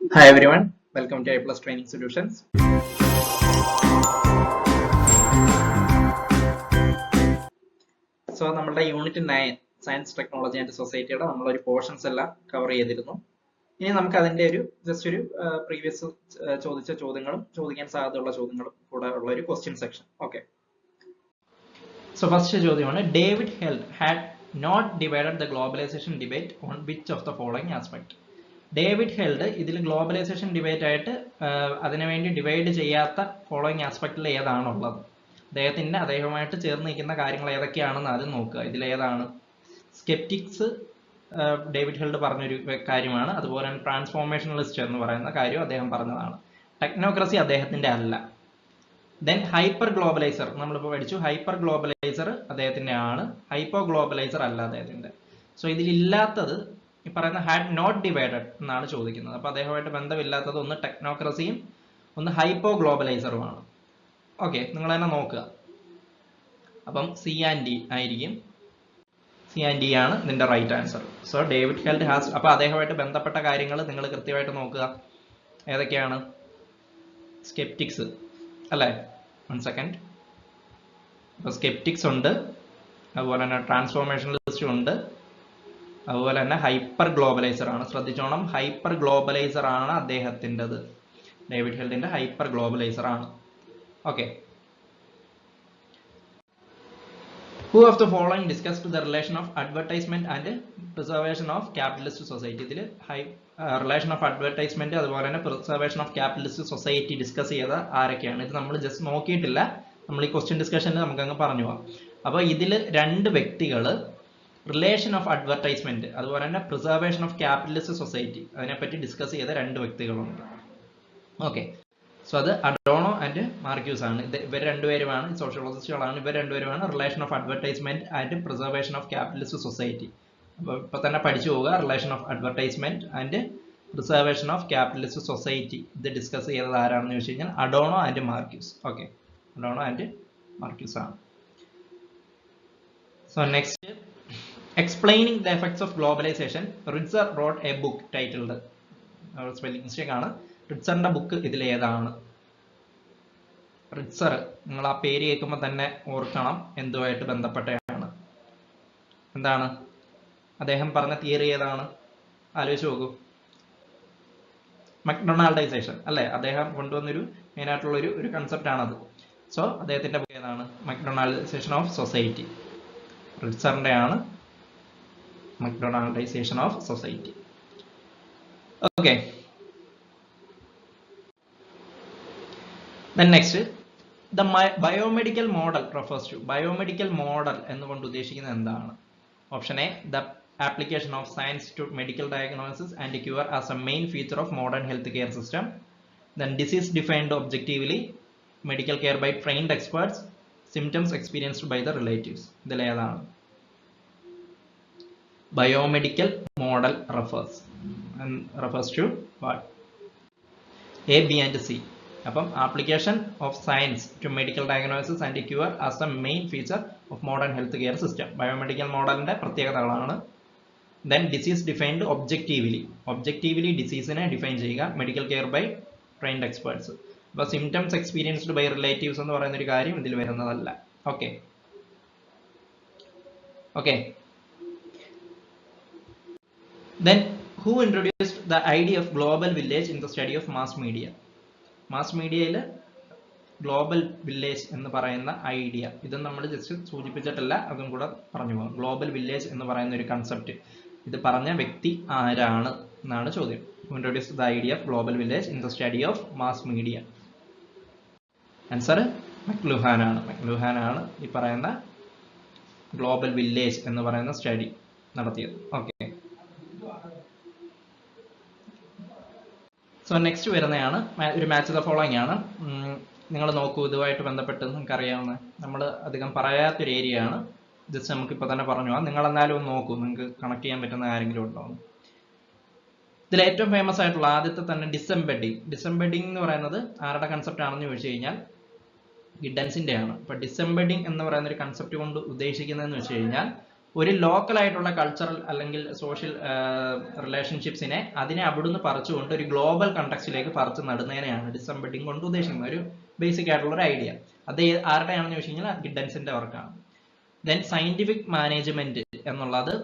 Hi everyone, welcome to iPlus Training Solutions. So നമ്മളുടെ unit 9 science technology and സൊസൈറ്റിയുടെ നമ്മളൊരു portions എല്ലാം cover ചെയ്തിരുന്നു. ഇനി നമുക്ക് അതിന്റെ ഒരു ജസ്റ്റ് ഒരു പ്രീവിയസ് ചോദിച്ച ചോദ്യങ്ങളും ചോദിക്കാൻ സാധ്യതയുള്ള ചോദ്യങ്ങളും കൂടെ ഉള്ള ഒരു question section. Okay, so first ചോദ്യമാണ്, David Held had not divided the globalization debate on which of the following aspect. David Held ഇതിൽ ഗ്ലോബലൈസേഷൻ ഡിബേറ്റ് ആയിട്ട് അതിനുവേണ്ടി ഡിവൈഡ് ചെയ്യാത്ത ഫോളോയിങ് ആസ്പെക്റ്റിൽ ഏതാണുള്ളത്? അദ്ദേഹവുമായിട്ട് ചേർന്ന് നിൽക്കുന്ന കാര്യങ്ങൾ ഏതൊക്കെയാണെന്ന് ആദ്യം നോക്കുക. ഇതിലേതാണ്? സ്കെപ്റ്റിക്സ് ഡേവിഡ് ഹെൽഡ് പറഞ്ഞൊരു കാര്യമാണ്. അതുപോലെ തന്നെ ട്രാൻസ്ഫോർമേഷണലിസ്റ്റ് എന്ന് പറയുന്ന കാര്യം അദ്ദേഹം പറഞ്ഞതാണ്. ടെക്നോക്രസി അദ്ദേഹത്തിന്റെ അല്ല. ദെൻ ഹൈപ്പർ ഗ്ലോബലൈസർ നമ്മളിപ്പോൾ പഠിച്ചു. ഹൈപ്പർ ഗ്ലോബലൈസർ അദ്ദേഹത്തിന്റെ ആണ്, ഹൈപ്പോ ഗ്ലോബലൈസർ അല്ല അദ്ദേഹത്തിന്റെ. സോ ഇതിലില്ലാത്തത് ഈ പറയുന്ന ഹാഡ് നോട്ട് ഡിവൈഡഡ് എന്നാണ് ചോദിക്കുന്നത്. അപ്പൊ അദ്ദേഹമായിട്ട് ബന്ധമില്ലാത്തത് ഒന്ന് ടെക്നോക്രസിയും ഒന്ന് ഹൈപ്പോ ഗ്ലോബലൈസറുമാണ്. ഓക്കെ, നിങ്ങൾ തന്നെ നോക്കുക. അപ്പം സി ആൻഡ് ഡി ആയിരിക്കും. സി ആൻഡ് ഡി ആണ് ഇതിന്റെ right answer. So David Held has, അപ്പൊ അദ്ദേഹമായിട്ട് ബന്ധപ്പെട്ട കാര്യങ്ങൾ നിങ്ങൾ കൃത്യമായിട്ട് നോക്കുക. ഏതൊക്കെയാണ്? സ്കെപ്റ്റിക്സ് അല്ലേ? 1 സെക്കൻഡ്. അപ്പൊ സ്കെപ്റ്റിക്സ് ഉണ്ട്, അതുപോലെ തന്നെ ട്രാൻസ്ഫോർമേഷണലിസ്റ്റ് ഉണ്ട്, അതുപോലെ തന്നെ ഹൈപ്പർ ഗ്ലോബലൈസർ ആണ്. ശ്രദ്ധിച്ചോണം, ഹൈപ്പർ ഗ്ലോബലൈസർ ആണ് അദ്ദേഹത്തിൻ്റെത്. ഡേവിഡ് ഹെൽഡിന്റെ ഹൈപ്പർ ഗ്ലോബലൈസർ ആണ്. Okay, who of the following discussed the relation of advertisement and preservation of capitalist society? ഇതിൽ റിലേഷൻ ഓഫ് അഡ്വർടൈസ്മെന്റ് അതുപോലെ തന്നെ preservation of capitalist society discuss ചെയ്ത ആരൊക്കെയാണ്? ഇത് നമ്മൾ ജസ്റ്റ് നോക്കിയിട്ടില്ല, നമ്മൾ ഈ ക്വസ്റ്റ്യൻ ഡിസ്കഷനിൽ നമുക്കങ്ങ് പറഞ്ഞു പോവാം. അപ്പോൾ ഇതിൽ രണ്ട് വ്യക്തികൾ റിലേഷൻ ഓഫ് അഡ്വർടൈസ്മെന്റ് അതുപോലെ തന്നെ പ്രിസർവേഷൻ ഓഫ് ക്യാപിറ്റലിസ്റ്റ് സൊസൈറ്റി അതിനെപ്പറ്റി ഡിസ്കസ് ചെയ്ത രണ്ട് വ്യക്തികളുണ്ട്. ഓക്കെ, സോ അത് അഡോണോ ആൻഡ് മാർക്യൂസ് ആണ്. ഇവർ രണ്ടുപേരുമാണ് സോഷ്യോളജിസ്റ്റുകളാണ്. ഇവർ രണ്ടുപേരുമാണ് relation of advertisement and preservation of capitalist society. അപ്പോൾ ഇപ്പൊ തന്നെ പഠിച്ചു പോവുക. Relation of advertisement and preservation of capitalist society ഇത് ഡിസ്കസ് ചെയ്തത് ആരാണെന്ന് ചോദിച്ചു കഴിഞ്ഞാൽ Adorno and Marcuse. Okay, Adorno and Marcuse ആണ്. So next, explaining the effects of globalization, Ritzer wrote a book titled, spelling mistake ആണ്, റിറ്റ്സറിന്റെ ബുക്ക് ഇതിൽ ഏതാണ്? റിറ്റ്സർ, നിങ്ങൾ ആ പേര് കേൾക്കുമ്പോൾ തന്നെ ഓർക്കണം എന്തുമായിട്ട് ബന്ധപ്പെട്ടതാണ്. എന്താണ് അദ്ദേഹം പറഞ്ഞ തിയറി? ഏതാണ്? ആലോചിച്ച് നോക്കൂ. മക്ഡൊണാൾഡൈസേഷൻ അല്ലെ? അദ്ദേഹം കൊണ്ടുവന്നൊരു മെയിൻ ആയിട്ടുള്ള ഒരു കൺസെപ്റ്റ് ആണത്. സോ അദ്ദേഹത്തിന്റെ ബുക്ക് ഏതാണ്? മക്ഡൊണാൾഡൈസേഷൻ ഓഫ് സൊസൈറ്റി. റിറ്റ്സറിന്റെ ആണ് McDonaldization of society. Okay, then next, the biomedical model refers to. Biomedical model എന്നുകൊണ്ട് ഉദ്ദേശിക്കുന്നത് എന്താണ്? Option A, the application of science to medical diagnosis and cure as a main feature of modern healthcare system. Then disease defined objectively, medical care by trained experts, symptoms experienced by the relatives. ഇതിൽ ഏതാണ്? Biomedical model refers to what? A, B and C. അപ്പം application of science to medical diagnosis and cure as a main feature of modern health care system. Biomedical മോഡലിന്റെ പ്രത്യേകതകളാണ്. Then disease defined objectively ഡിസീസിനെ define ചെയ്യുക. Medical care by trained experts. അപ്പോൾ symptoms experienced by relatives എന്ന് പറയുന്ന ഒരു കാര്യം ഇതിൽ വരുന്നതല്ല. Okay, then who introduced the idea of global village in the study of mass media? Mass മീഡിയയിൽ ഗ്ലോബൽ വില്ലേജ് എന്ന് പറയുന്ന ഐഡിയ, ഇത് നമ്മൾ ജസ്റ്റ് സൂചിപ്പിച്ചിട്ടില്ല, അതും കൂടെ പറഞ്ഞു പോകാം. ഗ്ലോബൽ വില്ലേജ് എന്ന് പറയുന്ന ഒരു കൺസെപ്റ്റ് ഇത് പറഞ്ഞ വ്യക്തി ആരാണ് എന്നാണ് ചോദ്യം. Who introduced the idea of global village in the study of mass media? Answer McLuhan ആണ് ഈ പറയുന്ന ഗ്ലോബൽ വില്ലേജ് എന്ന് പറയുന്ന സ്റ്റഡി നടത്തിയത്. ഓക്കെ, സോ നെക്സ്റ്റ് വരുന്നതാണ് ഒരു മാച്ച് ദ ഫോളോയിങ് ആണ്. നിങ്ങൾ നോക്കൂ, ഇതുമായിട്ട് ബന്ധപ്പെട്ട് നിങ്ങൾക്ക് അറിയാവുന്ന, നമ്മൾ അധികം പറയാത്തൊരു ഏരിയ ആണ്. ജസ്റ്റ് നമുക്ക് ഇപ്പോൾ തന്നെ പറഞ്ഞു പോകാം. നിങ്ങൾ എന്നാലും ഒന്ന് നോക്കൂ, നിങ്ങൾക്ക് കണക്ട് ചെയ്യാൻ പറ്റുന്ന ആരെങ്കിലും ഉണ്ടോ? ഇതിൽ ഏറ്റവും ഫേമസ് ആയിട്ടുള്ള ആദ്യത്തെ തന്നെ ഡിസംബെഡിങ് എന്ന് പറയുന്നത് ആരുടെ കൺസെപ്റ്റ് ആണെന്ന് ചോദിച്ചു കഴിഞ്ഞാൽ ഗിഡൻസിന്റെ ആണ്. അപ്പൊ ഡിസംബെഡിങ് എന്ന് പറയുന്ന ഒരു കൺസെപ്റ്റ് കൊണ്ട് ഉദ്ദേശിക്കുന്നതെന്ന് വെച്ച് കഴിഞ്ഞാൽ ഒരു ലോക്കൽ ആയിട്ടുള്ള കൾച്ചറൽ അല്ലെങ്കിൽ സോഷ്യൽ റിലേഷൻഷിപ്സിനെ അതിനെ അവിടുന്ന് പറിച്ചുകൊണ്ട് ഒരു ഗ്ലോബൽ കണ്ടക്സ്റ്റിലേക്ക് പറിച്ചു നടുന്നതിനെയാണ് ഡിസംബഡിങ് കൊണ്ട് ഉദ്ദേശിക്കുന്നത്. ഒരു ബേസിക് ആയിട്ടുള്ള ഒരു ഐഡിയ. അത് ആരുടെയാണെന്ന് ചോദിച്ചു കഴിഞ്ഞാൽ ഗിഡൻസിന്റെ വർക്കാണ്. ദെൻ സയന്റിഫിക് മാനേജ്മെന്റ് എന്നുള്ളത്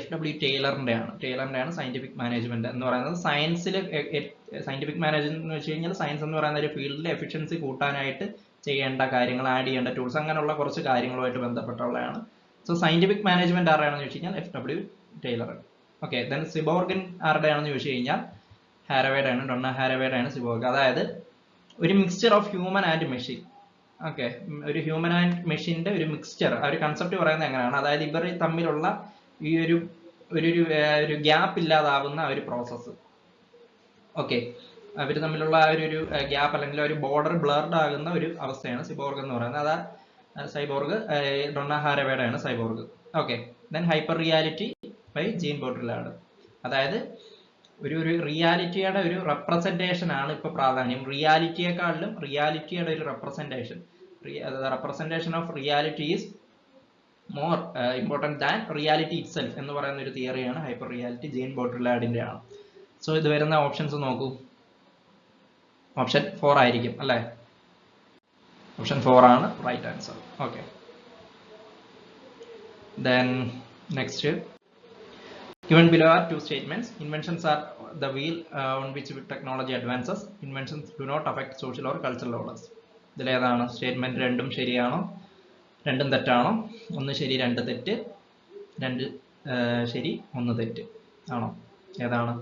FW ടൈലറിന്റെയാണ് സയന്റിഫിക് മാനേജ്മെന്റ് എന്ന് പറയുന്നത്. സയൻസിൽ സയന്റിഫിക് മാനേജ്മെന്റ് എന്ന് വെച്ച് കഴിഞ്ഞാൽ സയൻസ് എന്ന് പറയുന്ന ഒരു ഫീൽഡിൽ എഫിഷ്യൻസി കൂട്ടാനായിട്ട് ചെയ്യേണ്ട കാര്യങ്ങൾ, ആഡ് ചെയ്യേണ്ട ടൂൾസ്, അങ്ങനെയുള്ള കുറച്ച് കാര്യങ്ങളുമായിട്ട് ബന്ധപ്പെട്ടുള്ളതാണ്. സോ സയന്റിഫിക് മാനേജ്മെന്റ് ആരുടെയാണെന്ന് ചോദിച്ചു കഴിഞ്ഞാൽ FW ടൈലർ. ഓക്കെ, ദെൻ സിബോർഗൻ ആരുടെയാണെന്ന് ചോദിച്ചു കഴിഞ്ഞാൽ ഹാരവേയുടെ ഡൊണ ഹാരവേയുടെ സിബോർഗ്. അതായത് ഒരു mixture of human and machine. Okay, ഒരു ഹ്യൂമൻ ആൻഡ് മെഷീന്റെ ഒരു മിക്സ്ചർ, ആ ഒരു കൺസെപ്റ്റ് പറയുന്നത് എങ്ങനെയാണ്, അതായത് ഇവർ തമ്മിലുള്ള ഈ ഒരു ഗ്യാപ്പ് ഇല്ലാതാവുന്ന ഒരു പ്രോസസ്സ്. ഓക്കെ, അവർ തമ്മിലുള്ള ഒരു ഗ്യാപ്പ് അല്ലെങ്കിൽ ഒരു ബോർഡർ ബ്ലർഡ് ആകുന്ന ഒരു അവസ്ഥയാണ് സിബോർഗ് എന്ന് പറയുന്നത്. അതാ സൈബോർഗ് ഡൊണ ഹാരവേയുടെ cyborg. Okay, then hyper reality by Jean Baudrillard. അതായത് ഒരു റിയാലിറ്റിയുടെ ഒരു റെപ്രസെന്റേഷൻ ആണ് ഇപ്പൊ പ്രാധാന്യം. റിയാലിറ്റിയെക്കാളിലും റിയാലിറ്റിയുടെ ഒരു representation of reality is more important than reality itself എന്ന് പറയുന്ന ഒരു തിയറിയാണ് ഹൈപ്പർ റിയാലിറ്റി, ജീൻ ബോഡ്രിലാർഡിന്റെ ആണ്. സോ ഇത് വരുന്ന ഓപ്ഷൻസ് നോക്കൂ. ഓപ്ഷൻ 4 ആയിരിക്കും അല്ലേ? ഓപ്ഷൻ 4 ആണ് right answer. Okay, then next. Given below are two statements. Inventions are the wheel on which technology advances. Inventions do not affect social or cultural orders. ഇതിൽ ഏതാണ് statement? രണ്ടും ശരിയാണോ, രണ്ടും തെറ്റാണോ? ഒന്ന് ശരി, രണ്ട് തെറ്റ്. രണ്ട് ശരി, ഒന്ന് തെറ്റ് ആണോ? ഏതാണ്?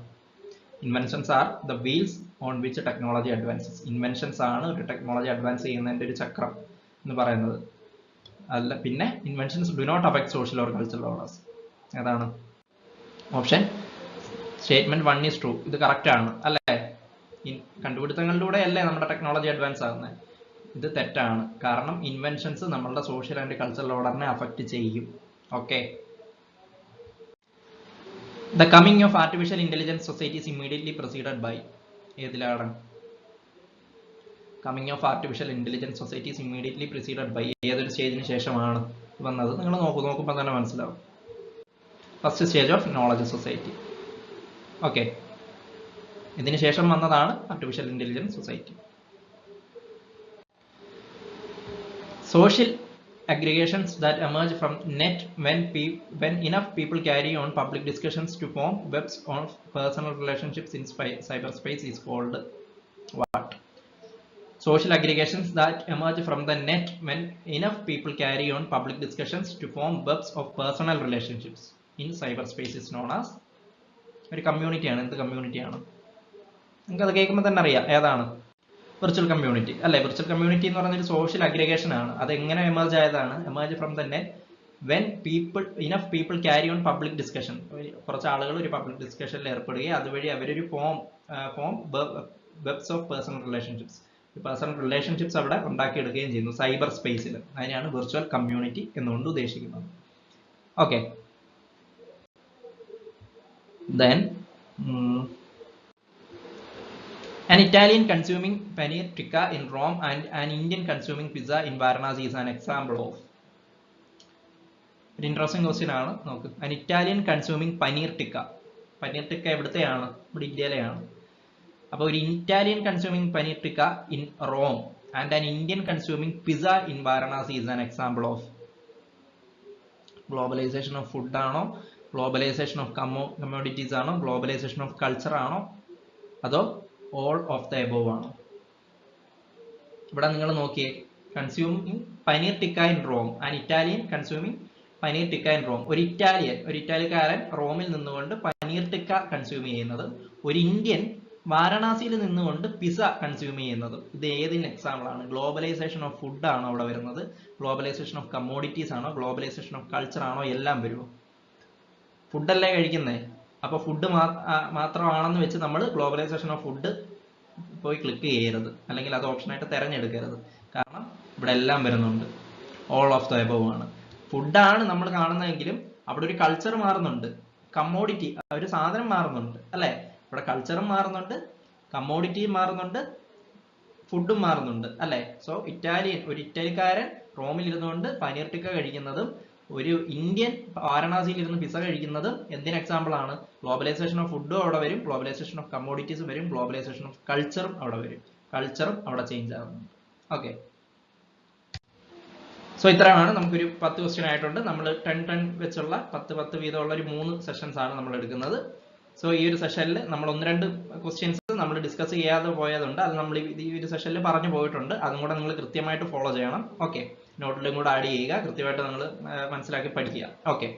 Inventions are the wheels on which technology advances. Inventions ആണ് ഒരു ടെക്നോളജി അഡ്വാൻസ് ചെയ്യുന്നതിന്റെ ഒരു ചക്രം എന്ന് പറയുന്നത്. അല്ല, പിന്നെ inventions do not affect social or cultural orders. ഏതാണ്? Option statement 1 is true. ഇത് കറക്റ്റ് ആണ് അല്ലേ? കണ്ടുപിടുത്തങ്ങളിലൂടെ അല്ലേ നമ്മുടെ ടെക്നോളജി അഡ്വാൻസ് ആകുന്നത്. ഇത് തെറ്റാണ്. കാരണം ഇൻവെൻഷൻസ് നമ്മളുടെ സോഷ്യൽ ആൻഡ് കൾച്ചറൽ ഓർഡറിനെ അഫക്റ്റ് ചെയ്യും. Okay, the coming of artificial intelligence society is immediately preceded by. ഏതിലാണ് coming of artificial intelligence society is immediately preceded by? ഏതൊരു സ്റ്റേജിന് ശേഷമാണ് വന്നത്? നിങ്ങൾ നോക്കുമ്പോൾ തന്നെ മനസ്സിലാവും. First stage of knowledge society. Okay, ഇതിന് ശേഷം വന്നതാണ് artificial intelligence society. Social aggregations that emerge from net when enough people carry on public discussions to form webs of personal relationships in cyberspace is called what? Social aggregations that emerge from the net when enough people carry on public discussions to form webs of personal relationships in cyberspace is known as. ഒരു കമ്മ്യൂണിറ്റിയാണ്. എന്ത് കമ്മ്യൂണിറ്റിയാണ്? നിങ്ങൾക്ക് അത് കേൾക്കുമ്പോൾ തന്നെ അറിയാം ഏതാണ്. Virtual community അല്ലെ? Virtual community എന്ന് പറയുന്ന ഒരു സോഷ്യൽ അഗ്രിഗേഷൻ ആണ്. അത് എങ്ങനെ എമർജ് ആയതാണ്? Emerge from the net when enough people carry on public discussion. കുറച്ച് ആളുകൾ ഒരു പബ്ലിക് ഡിസ്കഷനിൽ ഏർപ്പെടുകയും അതുവഴി അവരൊരു webs of personal relationships, personal relationships അവിടെ ഉണ്ടാക്കിയെടുക്കുകയും ചെയ്യുന്നു സൈബർ സ്പേസിൽ. അതിനെയാണ് വിർച്വൽ കമ്മ്യൂണിറ്റി എന്നുകൊണ്ട് ഉദ്ദേശിക്കുന്നത്. Okay, then an Italian consuming paneer tikka in Rome and an Indian consuming pizza in Varanasi is an example of. ഒരു ഇൻട്രസ്റ്റിംഗ് ക്വസ്റ്റ്യൻ ആണ്. നോക്ക്, an Italian consuming paneer tikka. Paneer tikka എവിടുത്തെയാണ്? ഇവിടെ ഇന്ത്യയിലെയാണ്. അപ്പോൾ ഒരു Italian consuming paneer tikka in Rome and an Indian consuming pizza in Varanasi is an example of. Globalisation of food ആണോ, globalisation of commodities ആണോ, globalisation of culture ആണോ, അതോ all of the above ആണ്? ഇവിടെ നിങ്ങൾ നോക്കിയേ, consuming paneer tikka in Rome, an Italian consuming paneer tikka in Rome. ഒരു ഇറ്റാലിക്കാരൻ റോമിൽ നിന്നുകൊണ്ട് പനീർ ടിക്ക കൺസ്യൂം ചെയ്യുന്നത്, ഒരു ഇന്ത്യൻ വാരണാസിയിൽ നിന്നുകൊണ്ട് പിസ കൺസ്യൂം ചെയ്യുന്നത്. ഇത് ഏതിന് എക്സാമ്പിൾ ആണ്? ഗ്ലോബലൈസേഷൻ ഓഫ് ഫുഡ് ആണോ അവിടെ വരുന്നത്? ഗ്ലോബലൈസേഷൻ ഓഫ് കമ്മോഡിറ്റീസ് ആണോ? ഗ്ലോബലൈസേഷൻ ഓഫ് കൾച്ചർ ആണോ? എല്ലാം വരുമോ? ഫുഡല്ലേ കഴിക്കുന്നേ. അപ്പൊ ഫുഡ് മാത്രമാണെന്ന് വെച്ച് നമ്മൾ ഗ്ലോബലൈസേഷൻ ഓഫ് ഫുഡ് പോയി ക്ലിക്ക് ചെയ്യരുത്, അല്ലെങ്കിൽ അത് ഓപ്ഷനായിട്ട് തിരഞ്ഞെടുക്കരുത്. കാരണം ഇവിടെ എല്ലാം വരുന്നുണ്ട്. ഓൾ ഓഫ് ദ എബവ് ആണ്. ഫുഡാണ് നമ്മൾ കാണുന്നതെങ്കിലും അവിടെ ഒരു കൾച്ചർ മാറുന്നുണ്ട്, കമ്മോഡിറ്റി, ഒരു സാധനം മാറുന്നുണ്ട് അല്ലെ? ഇവിടെ കൾച്ചറും മാറുന്നുണ്ട്, കമ്മോഡിറ്റിയും മാറുന്നുണ്ട്, ഫുഡും മാറുന്നുണ്ട് അല്ലെ? സോ ഒരു ഇറ്റാലിക്കാരൻ റോമിൽ ഇരുന്നുകൊണ്ട് പനീർ ടിക്ക കഴിക്കുന്നതും ഒരു ഇന്ത്യൻ വാരണാസിയിൽ ഇരുന്ന് പിസ കഴിക്കുന്നത് എന്തിന് എക്സാമ്പിൾ ആണ്? ഗ്ലോബലൈസേഷൻ ഓഫ് ഫുഡും അവിടെ വരും, ഗ്ലോബലൈസേഷൻ ഓഫ് കമ്മോഡിറ്റീസും വരും, ഗ്ലോബലൈസേഷൻ ഓഫ് കൾച്ചറും അവിടെ വരും. കൾച്ചറും അവിടെ ചേഞ്ച് ആകുന്നുണ്ട്. ഓക്കെ, സോ ഇത്രയാണ്. നമുക്കൊരു 10 ക്വസ്റ്റ്യൻ ആയിട്ടുണ്ട്. നമ്മൾ 10 വെച്ചുള്ള 10 വീതമുള്ള ഒരു 3 സെഷൻസ് ആണ് നമ്മൾ എടുക്കുന്നത്. സോ ഈ ഒരു സെഷനിൽ നമ്മൾ 1-2 ക്വസ്റ്റ്യൻസ് നമ്മൾ ഡിസ്കസ് ചെയ്യാതെ പോയതുണ്ട്. അത് നമ്മൾ ഈ ഒരു സെഷനിൽ പറഞ്ഞു പോയിട്ടുണ്ട്. അതും കൂടെ നിങ്ങൾ കൃത്യമായിട്ട് ഫോളോ ചെയ്യണം. ഓക്കെ, നോട്ടിലും കൂടെ ആഡ് ചെയ്യുക, കൃത്യമായിട്ട് നിങ്ങൾ മനസ്സിലാക്കി പഠിക്കുക. Okay,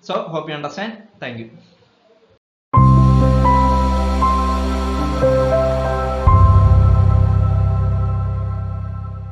so hope you understand. Thank U.